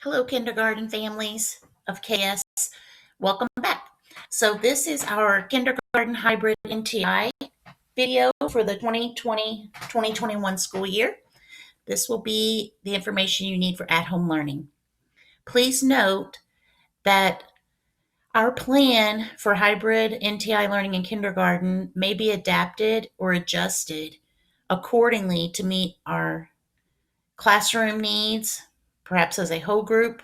Hello, kindergarten families of KS. Welcome back. So this is our kindergarten hybrid NTI video for the 2020-2021 school year. This will be the information you need for at-home learning. Please note that our plan for hybrid NTI learning in kindergarten may be adapted or adjusted accordingly to meet our classroom needs, perhaps as a whole group,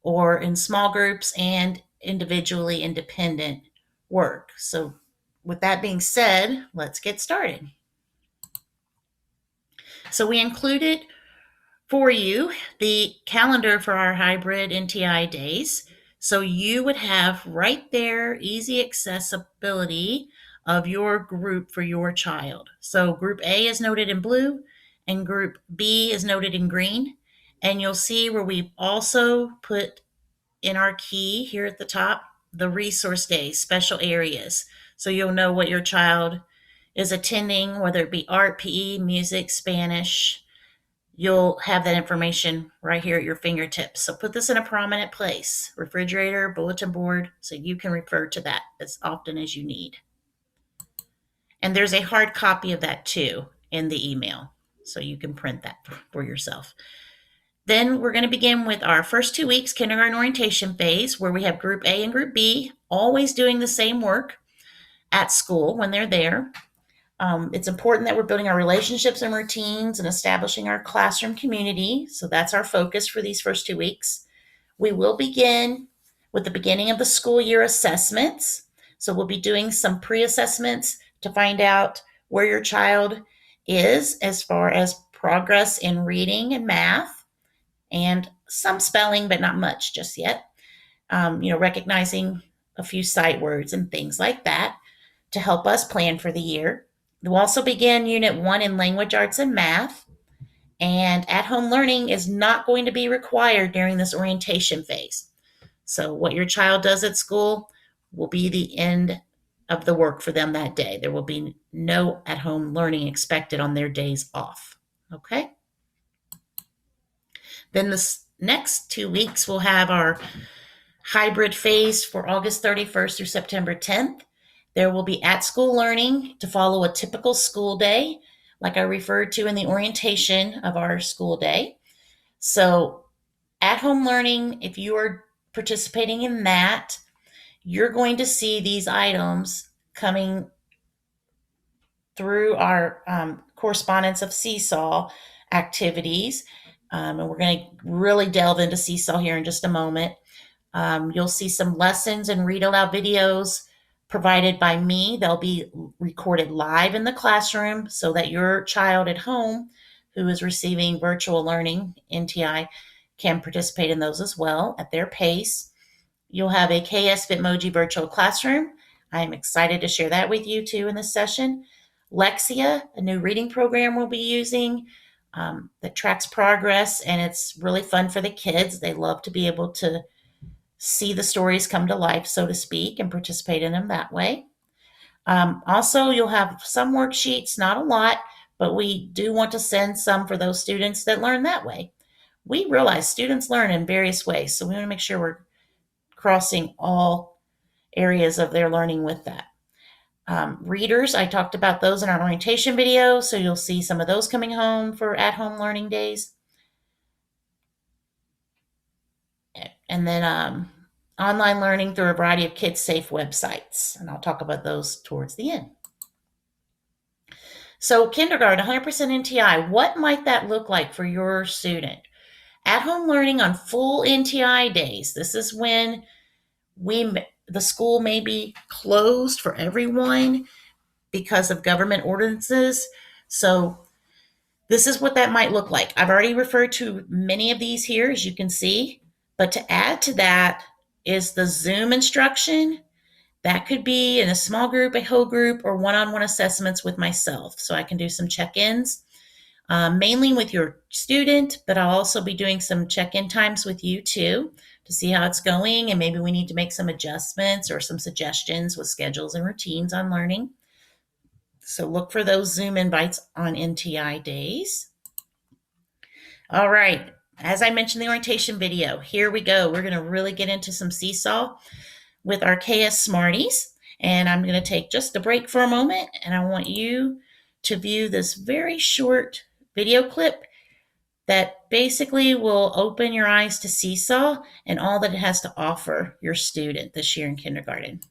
or in small groups and individually independent work. So, with that being said, let's get started. So, we included for you the calendar for our hybrid NTI days. So, you would have right there easy accessibility of your group for your child. So, group A is noted in blue, and group B is noted in green. And you'll see where we've also put in our key here at the top the resource days, special areas. So you'll know what your child is attending, whether it be art, PE, music, Spanish. You'll have that information right here at your fingertips. So put this in a prominent place, refrigerator, bulletin board, so you can refer to that as often as you need. And there's a hard copy of that too in the email, so you can print that for yourself. Then we're going to begin with our first 2 weeks kindergarten orientation phase, where we have group A and group B always doing the same work at school when they're there. It's important that we're building our relationships and routines and establishing our classroom community. So that's our focus for these first 2 weeks. We will begin with the beginning of the school year assessments. So we'll be doing some pre-assessments to find out where your child is as far as progress in reading and math, and some spelling, but not much just yet. Recognizing a few sight words and things like that to help us plan for the year. We'll also begin Unit 1 in Language Arts and Math, and at-home learning is not going to be required during this orientation phase. So what your child does at school will be the end of the work for them that day. There will be no at-home learning expected on their days off, okay? Then the next 2 weeks, we'll have our hybrid phase for August 31st through September 10th. There will be at-school learning to follow a typical school day, like I referred to in the orientation of our school day. So at-home learning, if you are participating in that, you're going to see these items coming through our correspondence of Seesaw activities. And we're going to really delve into Seesaw here in just a moment. You'll see some lessons and read aloud videos provided by me. They'll be recorded live in the classroom so that your child at home who is receiving virtual learning, NTI, can participate in those as well at their pace. You'll have a KS Bitmoji virtual classroom. I'm excited to share that with you too in this session. Lexia, a new reading program we'll be using that tracks progress, and it's really fun for the kids. They love to be able to see the stories come to life, so to speak, and participate in them that way. Also, you'll have some worksheets, not a lot, but we do want to send some for those students that learn that way. We realize students learn in various ways, so we want to make sure we're crossing all areas of their learning with that. Readers, I talked about those in our orientation video, so you'll see some of those coming home for at-home learning days. And then online learning through a variety of kids-safe websites, and I'll talk about those towards the end. So kindergarten, 100% NTI, what might that look like for your student? At-home learning on full NTI days. This is when the school may be closed for everyone because of government ordinances. So this is what that might look like. I've already referred to many of these here, as you can see, but to add to that is the Zoom instruction. That could be in a small group, a whole group, or one-on-one assessments with myself. So I can do some check-ins, mainly with your student, but I'll also be doing some check-in times with you too to see how it's going, and maybe we need to make some adjustments or some suggestions with schedules and routines on learning. So look for those Zoom invites on NTI days. All right, As I mentioned, the orientation video, here we go. We're going to really get into some seesaw with our KS Smarties. And I'm going to take just a break for a moment, and I want you to view this very short video clip that basically will open your eyes to seesaw and all that it has to offer your student this year in kindergarten.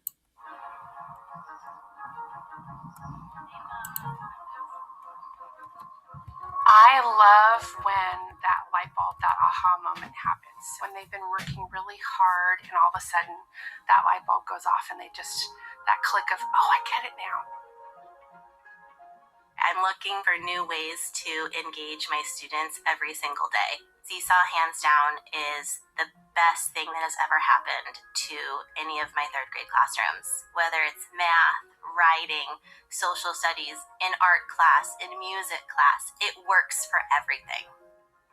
I love when that light bulb, that aha moment happens. When they've been working really hard and all of a sudden that light bulb goes off and they just, that click of, oh, I get it now. I'm looking for new ways to engage my students every single day. Seesaw, hands down, is the best thing that has ever happened to any of my third grade classrooms. Whether it's math, writing, social studies, in art class, in music class, it works for everything.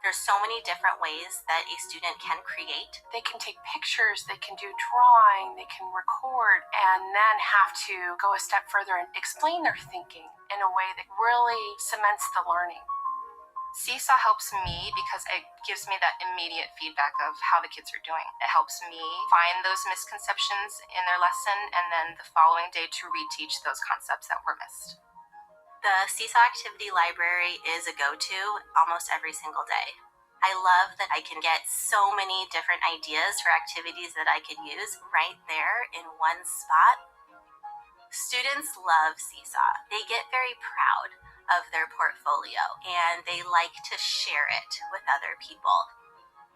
There's so many different ways that a student can create. They can take pictures, they can do drawing, they can record, and then have to go a step further and explain their thinking in a way that really cements the learning. Seesaw helps me because it gives me that immediate feedback of how the kids are doing. It helps me find those misconceptions in their lesson and then the following day to reteach those concepts that were missed. The Seesaw Activity Library is a go-to almost every single day. I love that I can get so many different ideas for activities that I could use right there in one spot. Students love Seesaw. They get very proud of their portfolio and they like to share it with other people.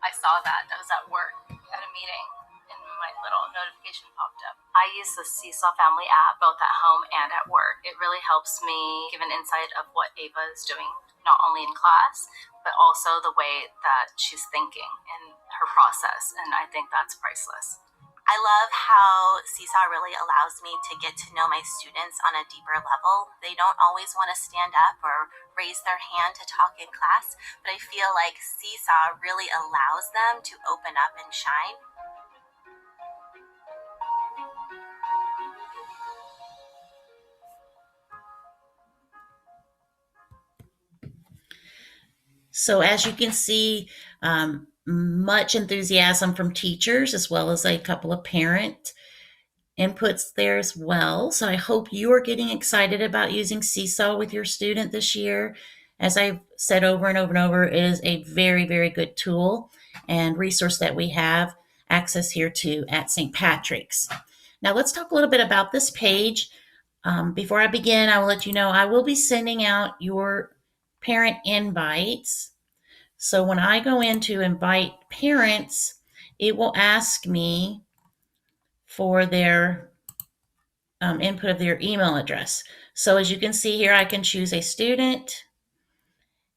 I saw that. I was at work at a meeting and my little notification popped up. I use the Seesaw Family app both at home and at work. It really helps me give an insight of what Ava is doing, not only in class, but also the way that she's thinking and her process. And I think that's priceless. I love how Seesaw really allows me to get to know my students on a deeper level. They don't always want to stand up or raise their hand to talk in class, but I feel like Seesaw really allows them to open up and shine. So as you can see, much enthusiasm from teachers as well as a couple of parent inputs there as well. So I hope you are getting excited about using Seesaw with your student this year. As I've said over and over and over, it is a very, very good tool and resource that we have access here to at St. Patrick's. Now let's talk a little bit about this page. Before I begin, I will let you know I will be sending out your parent invites. So when I go in to invite parents, it will ask me for their input of their email address. So as you can see here, I can choose a student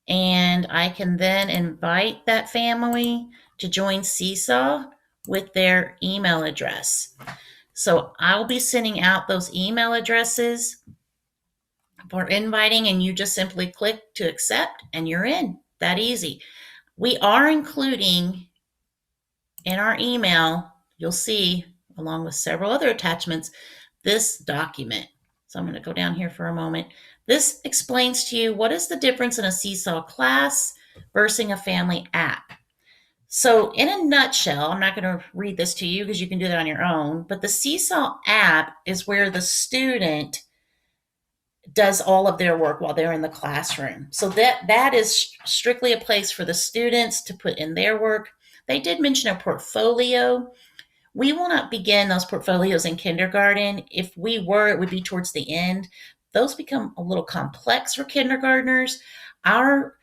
and I can then invite that family to join Seesaw with their email address. So I'll be sending out those email addresses for inviting, and you just simply click to accept and you're in. That easy. We are including in our email, you'll see, along with several other attachments, this document. So I'm going to go down here for a moment. This explains to you what is the difference in a Seesaw class versus a family app. So in a nutshell, I'm not going to read this to you because you can do that on your own, but the Seesaw app is where the student does all of their work while they're in the classroom. So that is strictly a place for the students to put in their work. They did mention a portfolio. We will not begin those portfolios in kindergarten. If we were, it would be towards the end. Those become a little complex for kindergartners. Our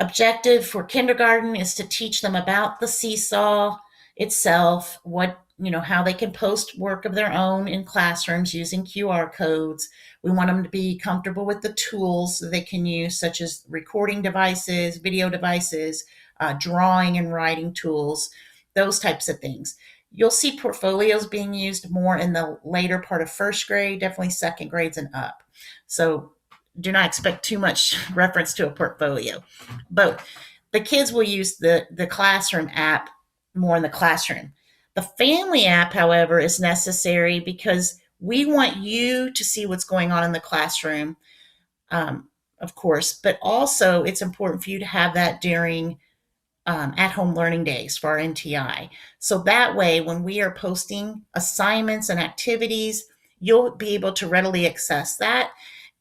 objective for kindergarten is to teach them about the Seesaw itself, how they can post work of their own in classrooms using QR codes. We want them to be comfortable with the tools that they can use, such as recording devices, video devices, drawing and writing tools, those types of things. You'll see portfolios being used more in the later part of first grade, definitely second grades and up. So do not expect too much reference to a portfolio. But the kids will use the classroom app more in the classroom. The family app, however, is necessary because we want you to see what's going on in the classroom, of course, but also it's important for you to have that during at-home learning days for our NTI. So that way, when we are posting assignments and activities, you'll be able to readily access that,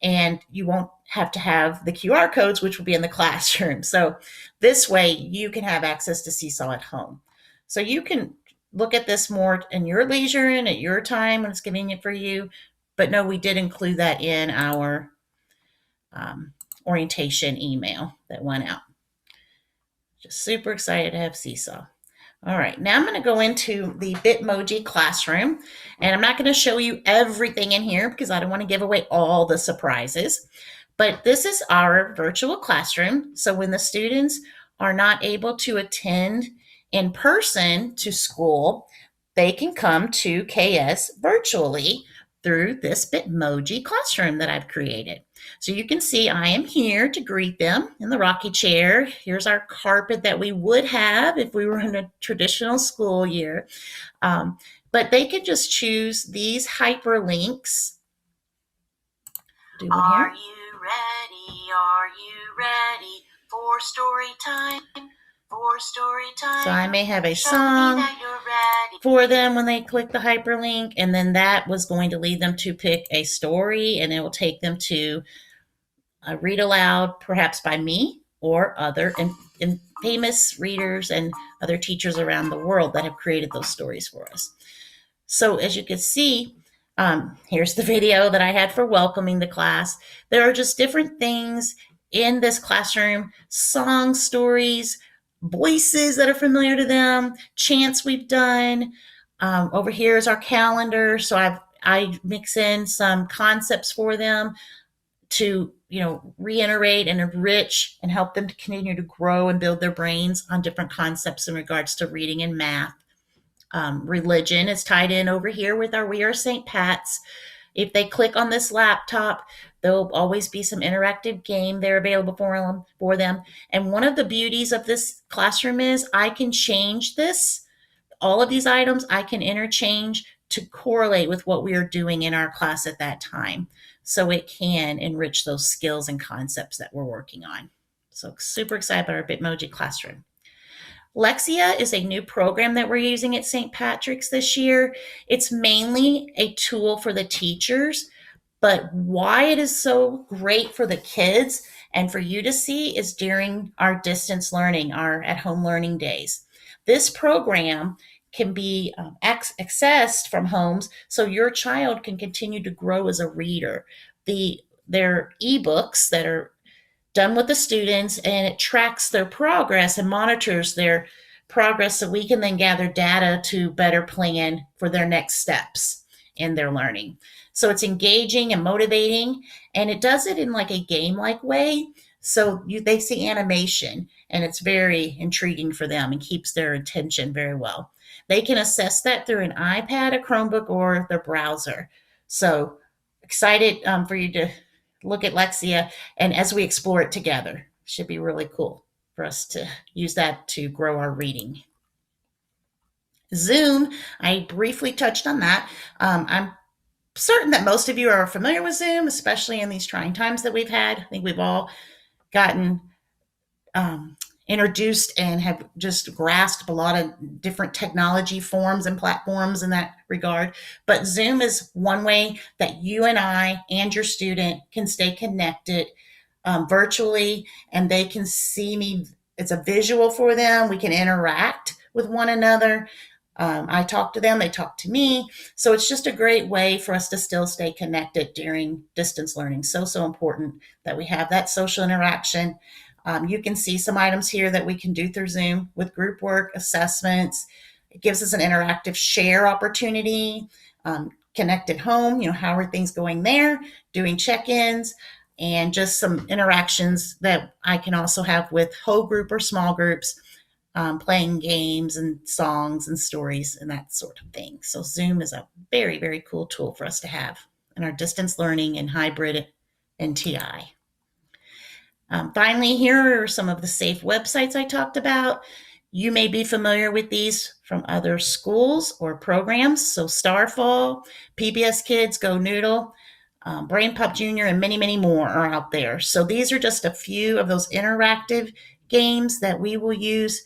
and you won't have to have the QR codes, which will be in the classroom. So this way, you can have access to Seesaw at home. So you can look at this more in your leisure and at your time when it's convenient for you. But no, we did include that in our orientation email that went out. Just super excited to have Seesaw. All right, now I'm going to go into the Bitmoji classroom, and I'm not going to show you everything in here because I don't want to give away all the surprises. But this is our virtual classroom. So when the students are not able to attend in person to school, they can come to KS virtually through this Bitmoji classroom that I've created. So you can see I am here to greet them in the rocking chair. Here's our carpet that we would have if we were in a traditional school year. But they can just choose these hyperlinks. Do one here. Are you ready? Are you ready for story time? For story time. So I may have a song for them when they click the hyperlink, and then that was going to lead them to pick a story, and it will take them to read aloud, perhaps by me or other and famous readers and other teachers around the world that have created those stories for us. So as you can see, here's the video that I had for welcoming the class. There are just different things in this classroom, songs, stories, voices that are familiar to them, chants we've done. Over here is our calendar. So I mix in some concepts for them to reiterate and enrich and help them to continue to grow and build their brains on different concepts in regards to reading and math. Religion is tied in over here with our We Are St. Pat's. If they click on this laptop, there'll always be some interactive game there available for them. And one of the beauties of this classroom is I can change this. All of these items I can interchange to correlate with what we are doing in our class at that time. So it can enrich those skills and concepts that we're working on. So super excited about our Bitmoji classroom. Lexia is a new program that we're using at St. Patrick's this year. It's mainly a tool for the teachers, but why it is so great for the kids and for you to see is during our distance learning, our at-home learning days. This program can be accessed from homes so your child can continue to grow as a reader. Their ebooks that are done with the students, and it tracks their progress and monitors their progress so we can then gather data to better plan for their next steps in their learning. So it's engaging and motivating, and it does it in like a game-like way. So they see animation, and it's very intriguing for them and keeps their attention very well. They can assess that through an iPad, a Chromebook, or their browser. So excited for you to look at Lexia, and as we explore it together, should be really cool for us to use that to grow our reading. Zoom, I briefly touched on that. I'm certain that most of you are familiar with Zoom, especially in these trying times that we've had. I think we've all gotten introduced and have just grasped a lot of different technology forms and platforms in that regard. But Zoom is one way that you and I and your student can stay connected virtually, and they can see me. It's a visual for them. We can interact with one another. I talk to them, they talk to me. So it's just a great way for us to still stay connected during distance learning. So important that we have that social interaction. You can see some items here that we can do through Zoom with group work, assessments. It gives us an interactive share opportunity, connect at home, how are things going there, doing check-ins, and just some interactions that I can also have with whole group or small groups, playing games and songs and stories and that sort of thing. So Zoom is a very, very cool tool for us to have in our distance learning and hybrid NTI. Finally, here are some of the safe websites I talked about. You may be familiar with these from other schools or programs. So Starfall, PBS Kids, Go Noodle, Brain Pop Junior, and many, many more are out there. So these are just a few of those interactive games that we will use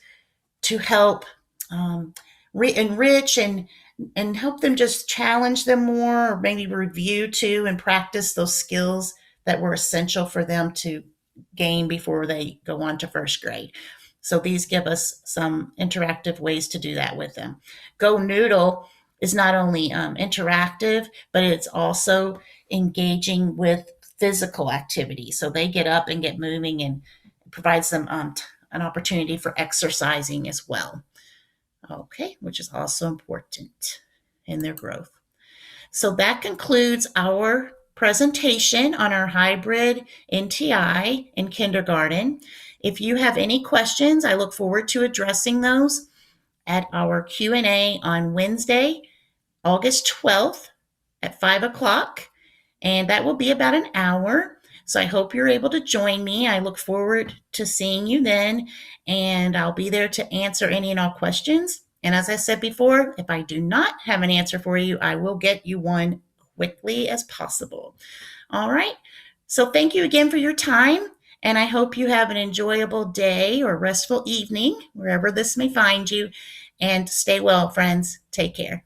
to help enrich and help them just challenge them more, or maybe review too and practice those skills that were essential for them to gain before they go on to first grade. So these give us some interactive ways to do that with them. Go Noodle is not only interactive, but it's also engaging with physical activity. So they get up and get moving, and provides them an opportunity for exercising as well. Okay, which is also important in their growth. So that concludes our presentation on our hybrid NTI in kindergarten. If you have any questions, I look forward to addressing those at our Q&A on Wednesday, August 12th at 5 o'clock. And that will be about an hour. So I hope you're able to join me. I look forward to seeing you then, and I'll be there to answer any and all questions. And as I said before, if I do not have an answer for you, I will get you one quickly as possible. All right. So thank you again for your time, and I hope you have an enjoyable day or restful evening, wherever this may find you. And stay well, friends. Take care.